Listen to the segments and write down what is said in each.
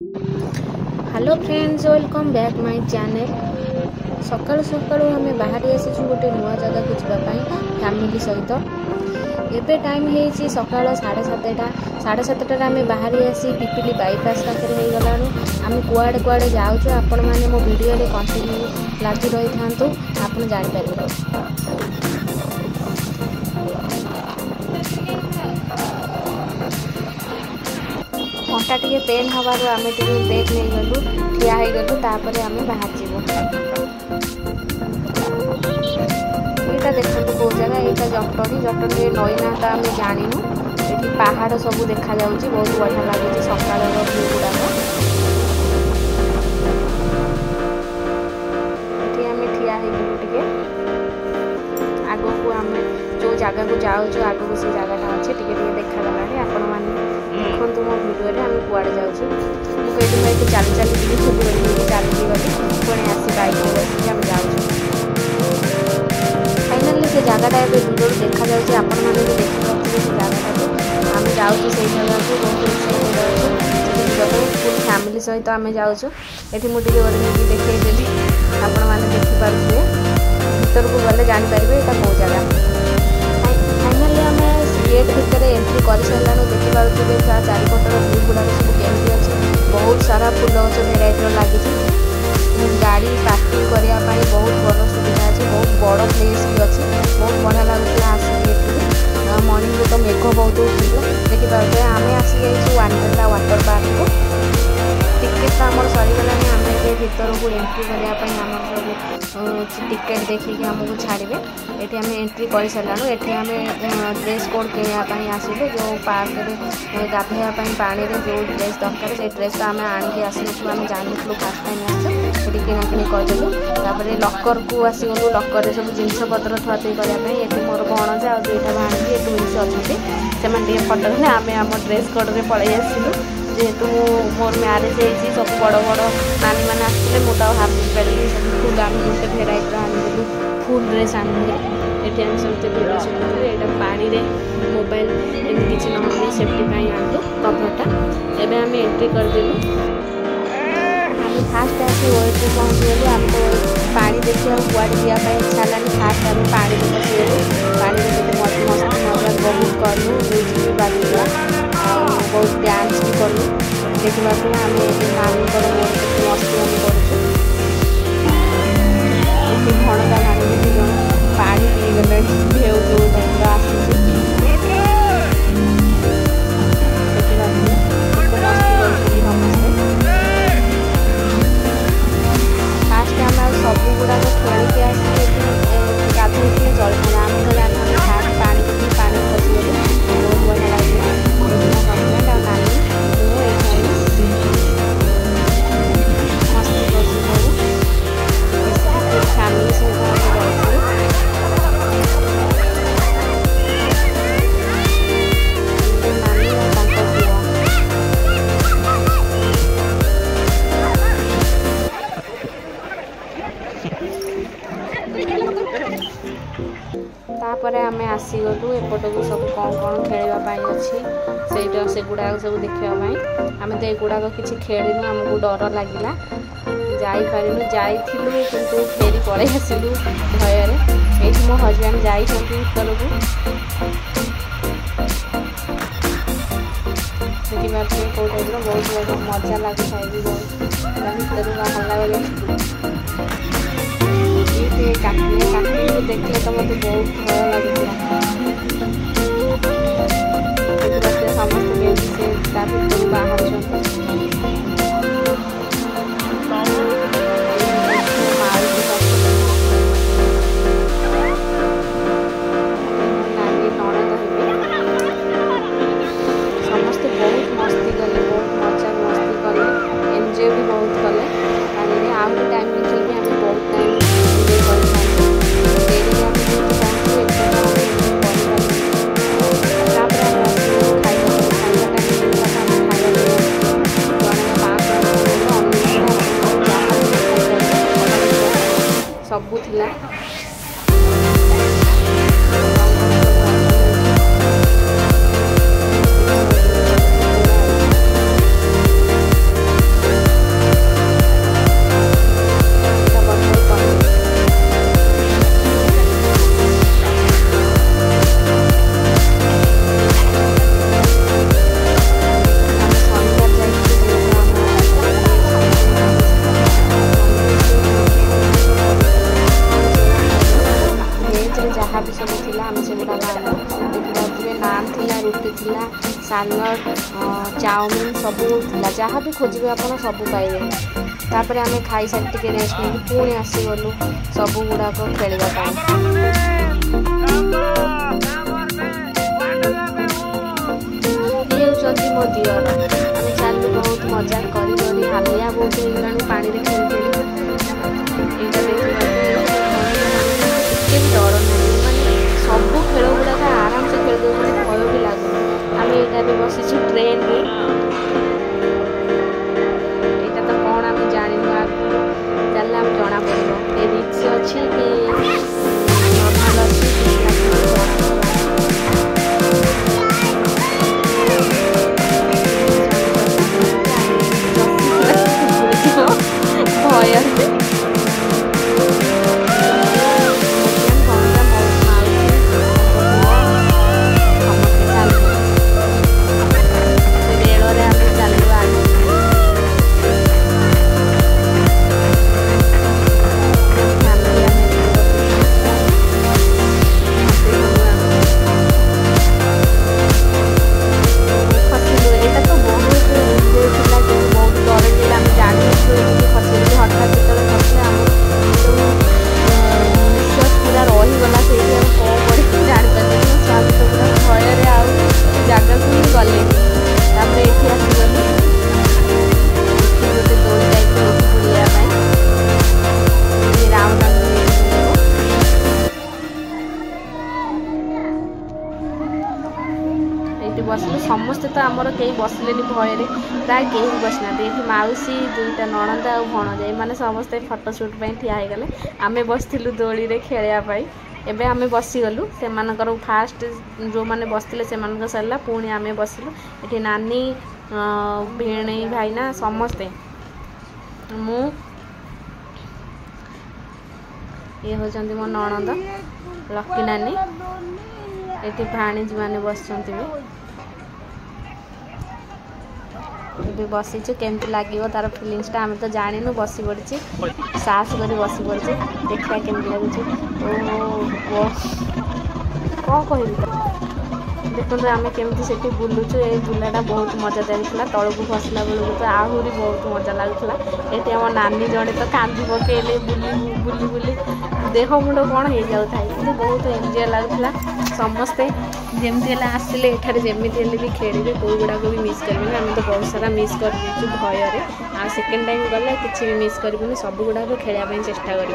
Hello friends, welcome back my channel. सकाळु सकाळु आमे बाहरी आसीछु गोटे नुआ जगह को जावाई फैमिली सहित। एबे टाइम हेछि सकाळ 7:30 आमे बाहरी आसी पिपिली बाईपास पाखे हो गलानु। आमे कुआडे कुआडे जाउछु आपण माने मो वीडियो रे कंटिन्यू लागि रही थांतु, आपण जानि परिबे। घंटा टे पेन हबार आम टे ब्रेक नहीं गलु, ठिया हो गलु, तापर आम बाहर जीवु। यहाँ देखो कौ जगह, यहाँ जटनी नई ना तो आम जानू। ये पहाड़ सब देखा जाऊँगी, बहुत बढ़िया लगे सकाल व्यू गुड़ाक। ये आम ठिया टे आग को आम जो जगह को जाऊँ आग को से जगह अच्छे टे देखा आपण मैंने देखो मो भिडियो आम कुआड़े जाऊँ। मुझे भाई चली चली चली गली पुणी आसी बाइक बस आम जाऊँ। फाइनाली से जगहटा ए भिडियो देखा जाऊँगी, आपण मैंने भी देखिए से जगह को आम जाऊँ से जगह को बहुत फुल फैमिली सहित आम जाऊँ। ये मुझे गोटे देखी आपण मैंने देखिपे भर को गले जापर यहाँ कौ जगह। फाइनाली आम गेट भितर एंट्री कर सारा देखिपे चारिपटर व्यू गुड़ाक सब केमती अच्छे। बहुत सारा फुल गच भेराइटर लगी, गाड़ी पार्किंग करने बहुत बड़ सुविधा अच्छे, बहुत बड़ प्लेस भी अच्छे। बहुत बढ़िया लगुला आसिक मॉर्निंग तो मेघ बहुत होता देखिपे। आम आसी जाइए वंडरला वाटर पार्क को। टिकेट तो आम सरीगला, आम भर को एंट्री करने सब टिकेट देखिए आमको छाड़े। ये आम एंट्री कर सारू। ये आम ड्रेस कोड किनापी आसिलु, जो पार्क में गाधोवाई पानी में जो ड्रेस दरकार से ड्रेस तो आम आणिकी आसनु, आम जानू फास्ट टाइम आसु किणाकिणी करदेलु। तापर लकर को आसीगलु, लकर सब जिनपतर थुआथुई करने। ये मोर भणजा और दुईटा भाणी ये ट्विन्स अच्छे, से फटो ने आम आम ड्रेस कोड में पलि आसलु। जेहेतु मोर म्यारेज होती सब बड़ बड़ नानी मैंने आसते मुझे हाफ पारि सब फुल आम गोटे भेराइटर आनिलु, फुल ड्रेस आनिलु। ये आम समझते भिडियो सुनिलु। यहाँ पानी में मोबाइल एमती किसी ना सेफ्टी आनलु कभरटा। एवं आम एंट्री करदेलु। आम फास्ट आसी वेट पहुँचीगलु। आम तो पानी देखिए कुआड़े जावाई इच्छा है। फास्ट आम पानी में पशिगलु। पानी में मस्ती मजा बहुत कलु, म्यूजिक भी बाजुला, बहुत डांस भी कलु। देखा आम नानी मस्ती आम करूँ। भणजा भाणी भी जन पानी पीगले ढेउ जो टाइप आसूँ। फास्ट आम सब गुड़ाक खेलिकी आसिक गाधोई चलते आम तो जानी फास्ट पानी पशिगलु। बहुत बढ़िया लगे हजबैंड आ नानी मस्ती कर फैमिली सहित नानी तापर आम आसीगलु। एपट को सब कौन कौन खेलवाई अच्छी से गुड़ाक सब देखापी। आम तो युड़ाक किसी खेलनु, आमको डर लगिला जापारू जाइलु किंतु फेरी पलि आसिलु भयर। ये मो हजबैंड जाइछन्ति भीतर को देखिए कौ टाइप बहुत मजा लगे भी भीतर बाहर बेले काटी देखले तो मत बहुत भय लगे। समस्त से भीतर बाहर सबू थिला। सब जहाँ भी खोजे आप सब पाइबे। तापर आम खाई सारी टे रेस्ट नहीं पुणी आसीगलु सब गुड़ाक खेलवाई। ये हूँ मो दियर आम चलू बहुत मजा कर हालिया बहुत होगा पानी में खेल खेल ये डर नहीं मानते सब खेल गुड़ाक आराम से खेल दे भय भी लगुन। आम यहाँ बसी ट्रेन में यहाँ तो कौन आम जानू आगे चल आम जना पड़ो ये रिक्स अच्छी कि नर्माल अच्छी भय बसलु समस्ते तो आमर कहीं बसले भय प्राय कहीं बसना ये मौसी दुईटा नणंद आ भणजा मैंने समस्ते फोटोशूट ठिया होगले आम बसलु दोली रे खेलवाई। एबे आम बसीगलु से फास्ट जो मैंने बसते से सरला पुणी आम बसलु ये नानी भेणे भाईना समस्ते मु ये होचंती मो नणंद लकी नानी ये भाणीजी मैंने बस भी बसीचु केमती लगे तार फिलिंग्स आम तो जानू बसी पड़ी साहस कर बसी पड़ी देखा केमती लगुच कौन कह देखो आम केमती से बुलुचु ये बुलाटा बहुत मजादार था तलू खसला बेलू तो आहरी बहुत मजा लगुला। ये आम नानी जड़े तो कांदी पकेले बुली बुली बुली देह मुंड कौन हो जाए कि बहुत एंजॉय लगुला। समस्ते जमती आसिले एठारे जमी भी खेलिए कोई गुड़ाक भी मिस करेंगे आम तो बहुत सारा मिस कर भय आ सेकेंड टाइम गले किसी भी मिस करूँ सब गुड़ाक खेलने चेष्टा कर।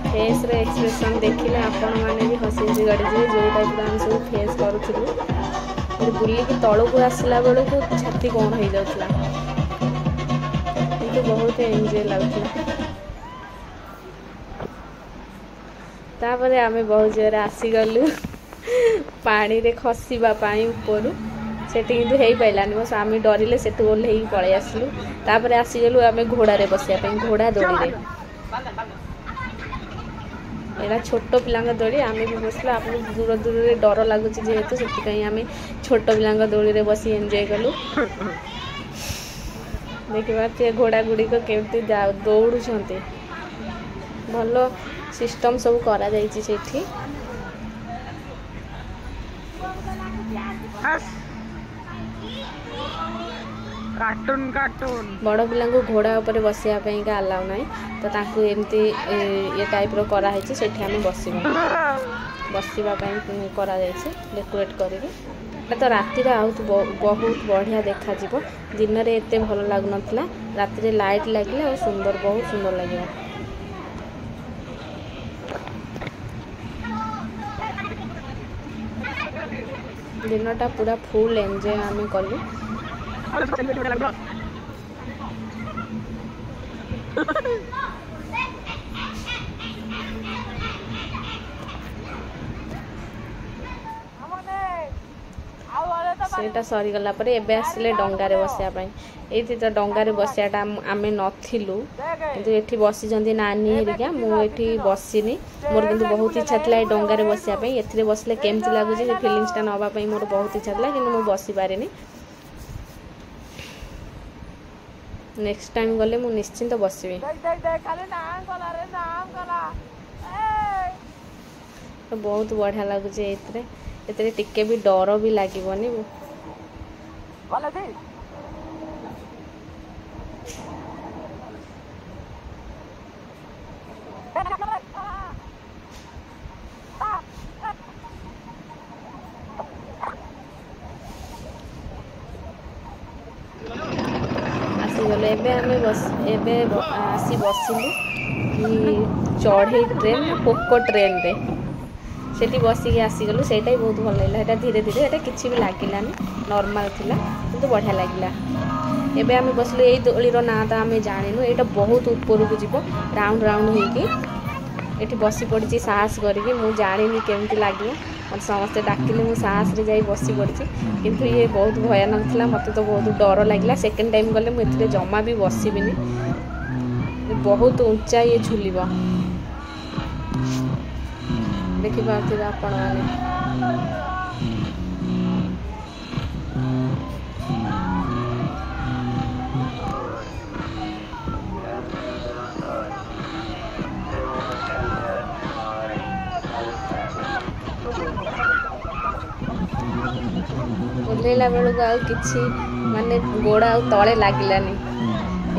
फेस रे एक्सप्रेशन देखिले आपण मैंने भी हसी हसी गड़ी जो टाइप आम सब फेस करूँ बुलिकी तलू को आसला बेलू छाती कौन हो जाता कि बहुत एंजॉय लगुला। तापर आम बहुत जोर आसीगलु पानी रे खसवाई ऊपर से किंतु हो पारानी मो स्वामी डरिले से ओह्ल पलि आसलु। तापर आसीगलु आम घोड़े बसापी घोड़ा दोड़ी रे एरा छोट पिला दोड़ी आम भी बसलु आप दूर दूर रे डर लगुच जेहेतु से आम छोट पिला दोड़ी रे बसी एंजॉय कलु। देखिए घोड़ा गुड़िक केमती दौड़ुं भल सिस्टम सब करा जाइछि सेठी कार्टून कार्टून बड़ पिला घोड़ा उपर बसापी का अलाउ ना तो ताकू एमती ये टाइप रो करा है सेठी आम बसापी करा डेकोरेट कर तो राति बहुत बढ़िया देखा दिन में एत भल लगुन राति लाइट लगे और सुंदर बहुत सुंदर लगे। दिनटा पूरा फुल एंजॉय आम कलु। सेटा सरीगला एबे आसिले डंगारे बसापी ये तो डंगारे बसाटा आम नथिलु किंतु एठी बसी नानी हेरिका मुझे बसीनी मोर किंतु बहुत इच्छा था डंगारे बसापी एथिरे बसले केमती लगुच फिलिंग्सटा नापी मोर बहुत इच्छा था कि मुझे बसी पारे। नेक्स्ट टाइम गले मु निश्चिंत बसबी। बहुत बढ़िया लगुच ये एते टिके भी डर भी लागबनी। आसीगले एबे आसी बसिलु कि चढ़ई ट्रेन पोको ट्रेन रे सेठी बसिक आसीगलु सेटा ही बहुत भल लगा। धीरे धीरे एटा किछि भी लागिलानी नॉर्मल थिला किंतु बढ़िया लागिला। एबे आमे बसलु एई दोलीर ना तो आमे जानिनु एटा बहुत ऊपर को जीवो राउंड राउंड होइकी एठी बसी पड़ी साहस करके मु जानिनी केमती लागियो मत समस्ते डाकिले मु साहस रे जाई बसी पड़ी किंतु ये बहुत भयानक थिला मते तो बहुत डर लागिला। सेकंड टाइम गले मु एथिरे जमा भी बसिबिनी बहुत ऊंचा ये झुलिबा देखि पाथिबा आपण माने। ओल्हेला बेलू आ किछि माने गोड़ आ तले लागिलानी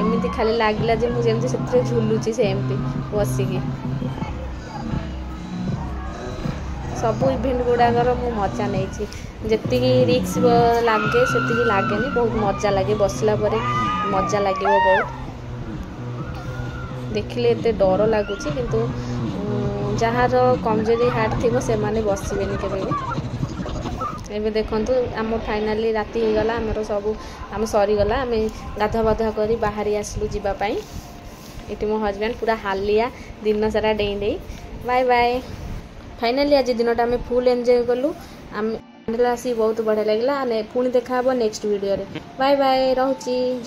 एमती खाली लागिला जे मुझे एमती से झुलुची से एमती बसिकी सब इवेंट गुड़ाकर मु मजा नहीं जी रिक्स लगे से लगे बहुत मजा लगे बसला परे मजा लगे बहुत देखिले एते डर लगुच किंतु जार कमजोरी हार्ट थी से माने बसबेनी केबे। एबे देखंतु आम फाइनाली राति हो गला हमर सब आम सरीगला आम गाधा बाधा करी बाहरी आसलु जीवा पाई। एटी मो हस्बैंड पूरा हालिया दिन सारा डेई डेई बाय बाय। फाइनाली आज दिनटा आम फुल एंजॉय कलु आम आसी बहुत बढ़िया लगिला पुणी देखा नेक्स्ट वीडियो रे। Bye bye रहुची।